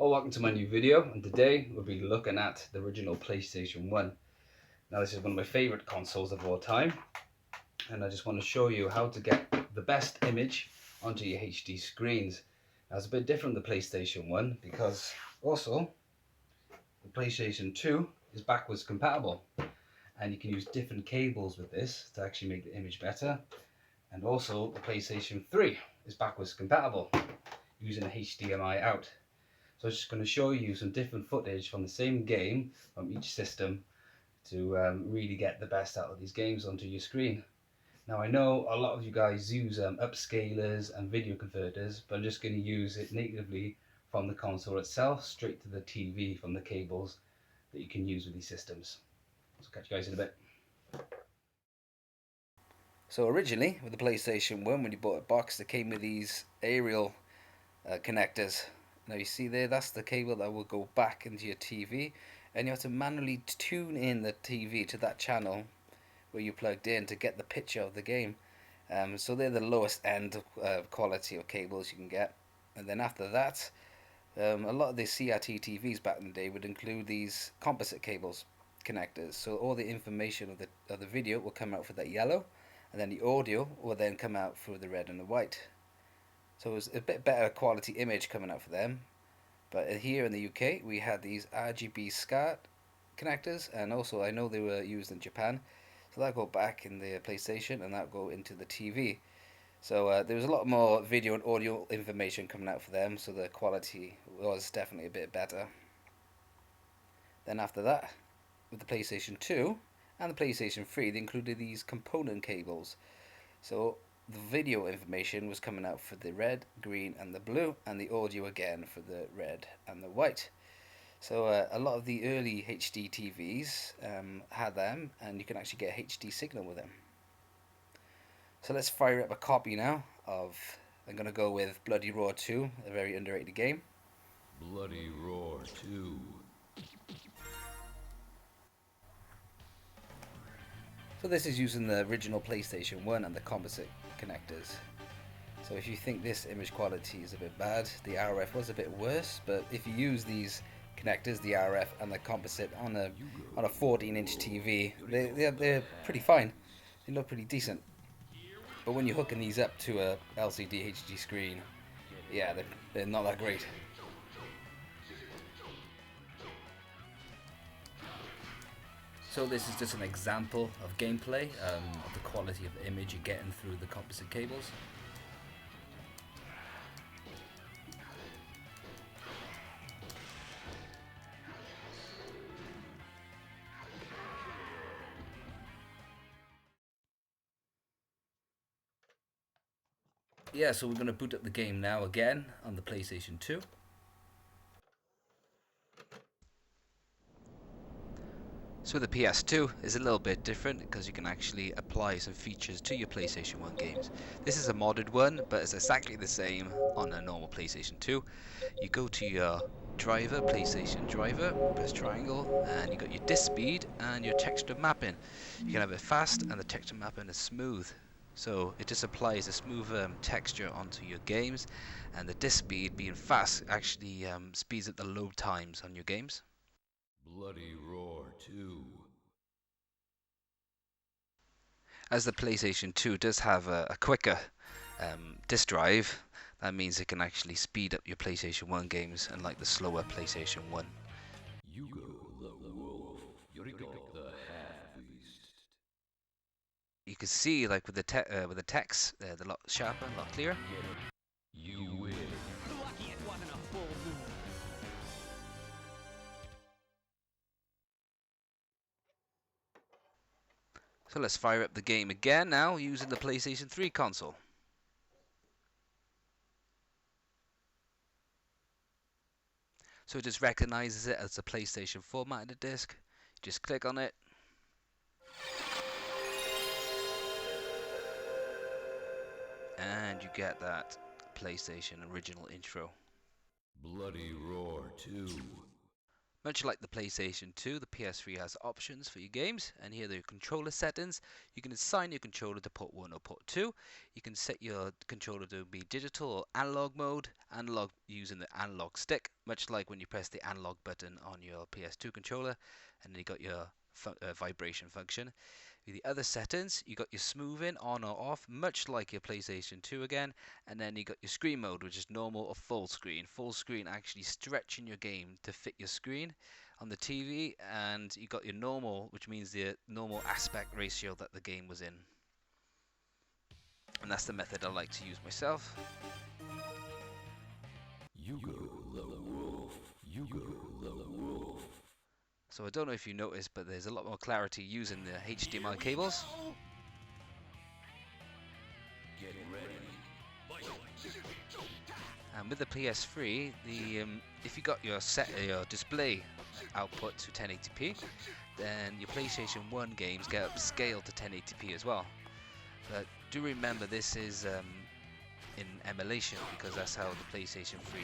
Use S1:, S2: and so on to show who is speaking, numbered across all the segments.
S1: Well, welcome to my new video, and today we'll be looking at the original PlayStation 1. Now this is one of my favourite consoles of all time, and I just want to show you how to get the best image onto your HD screens. Now it's a bit different than the PlayStation 1 because also the PlayStation 2 is backwards compatible, and you can use different cables with this to actually make the image better. And also the PlayStation 3 is backwards compatible using a HDMI out. So I'm just going to show you some different footage from the same game from each system to really get the best out of these games onto your screen. Now I know a lot of you guys use upscalers and video converters, but I'm just going to use it natively from the console itself straight to the TV from the cables that you can use with these systems. So catch you guys in a bit. So originally with the PlayStation 1, when you bought a box, that came with these aerial connectors. Now you see there, that's the cable that will go back into your TV, and you have to manually tune in the TV to that channel where you plugged in to get the picture of the game. So they're the lowest end quality of cables you can get. And then after that, a lot of the CRT TVs back in the day would include these composite cables connectors. So all the information of the video will come out for that yellow, and then the audio will then come out for the red and the white. So it was a bit better quality image coming out for them. But here in the UK, we had these RGB SCART connectors, and also I know they were used in Japan. So that go back in the PlayStation, and that go into the TV. So there was a lot more video and audio information coming out for them, so the quality was definitely a bit better. Then after that, with the PlayStation 2 and the PlayStation 3, they included these component cables. So the video information was coming out for the red, green and the blue, and the audio again for the red and the white. So a lot of the early HD TVs had them, and you can actually get a HD signal with them. So let's fire up a copy now of, I'm going to go with Bloody Roar 2, a very underrated game.
S2: Bloody Roar 2.
S1: So this is using the original PlayStation 1 and the composite connectors. So if you think this image quality is a bit bad, the RF was a bit worse, but if you use these connectors, the RF and the composite on a 14-inch TV, they're pretty fine. They look pretty decent. But when you're hooking these up to a LCD HD screen, yeah, they're not that great. So this is just an example of gameplay of the quality of the image you're getting through the composite cables. Yeah, so we're going to boot up the game now again on the PlayStation 2. So the PS2 is a little bit different because you can actually apply some features to your PlayStation 1 games. This is a modded one, but it's exactly the same on a normal PlayStation 2. You go to your driver, PlayStation driver, press triangle, and you got your disk speed and your texture mapping. You can have it fast, and the texture mapping is smooth. So it just applies a smooth texture onto your games, and the disk speed being fast actually speeds up the load times on your games.
S2: Bloody Roar 2.
S1: As the PlayStation 2 does have a quicker disk drive, that means it can actually speed up your PlayStation 1 games, unlike the slower PlayStation 1.
S2: Hugo the Wolf. Yuriko the Half-Beast.
S1: You can see, like with the text, they're a lot sharper, a lot clearer.
S2: You win.
S3: Lucky it wasn't a full moon.
S1: So let's fire up the game again now using the PlayStation 3 console. So it just recognizes it as a PlayStation formatted disc. Just click on it. And you get that PlayStation original intro.
S2: Bloody Roar 2.
S1: Much like the PlayStation 2, the PS3 has options for your games, and here are the controller settings. You can assign your controller to port 1 or port 2. You can set your controller to be digital or analog mode, analog using the analog stick, much like when you press the analog button on your PS2 controller, and then you got your vibration function. With the other settings, you got your smoothing on or off, much like your PlayStation 2 again, and then you got your screen mode, which is normal or full screen. Full screen actually stretching your game to fit your screen on the TV, and you got your normal, which means the normal aspect ratio that the game was in. And that's the method I like to use myself.
S2: You go the wolf. You go the wolf.
S1: So I don't know if you noticed, but there's a lot more clarity using the HDMI cables.
S2: Get ready.
S1: And with the PS3, if you got your display output to 1080p, then your PlayStation 1 games get upscaled to 1080p as well. But do remember this is in emulation, because that's how the PlayStation 3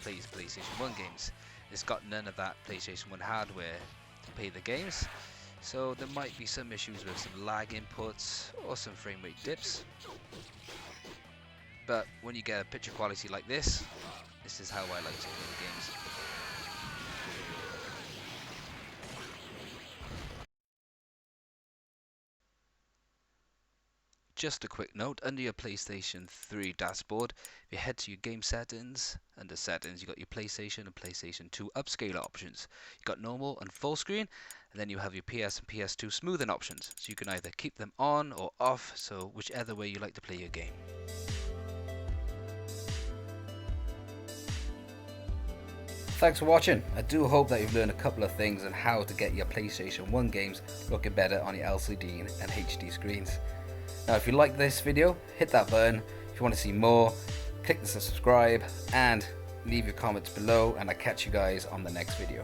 S1: plays PlayStation 1 games. It's got none of that PlayStation 1 hardware to play the games, so there might be some issues with some lag inputs or some frame rate dips. But when you get a picture quality like this is how I like to play the games. Just a quick note, under your PlayStation 3 dashboard, if you head to your game settings, under settings you got your PlayStation and PlayStation 2 upscaler options. You got normal and full screen, and then you have your PS and PS2 smoothing options, so you can either keep them on or off, so whichever way you like to play your game. Thanks for watching. I do hope that you've learned a couple of things on how to get your PlayStation 1 games looking better on your LCD and HD screens. Now if you like this video, hit that button. If you want to see more, click the subscribe and leave your comments below, and I'll catch you guys on the next video.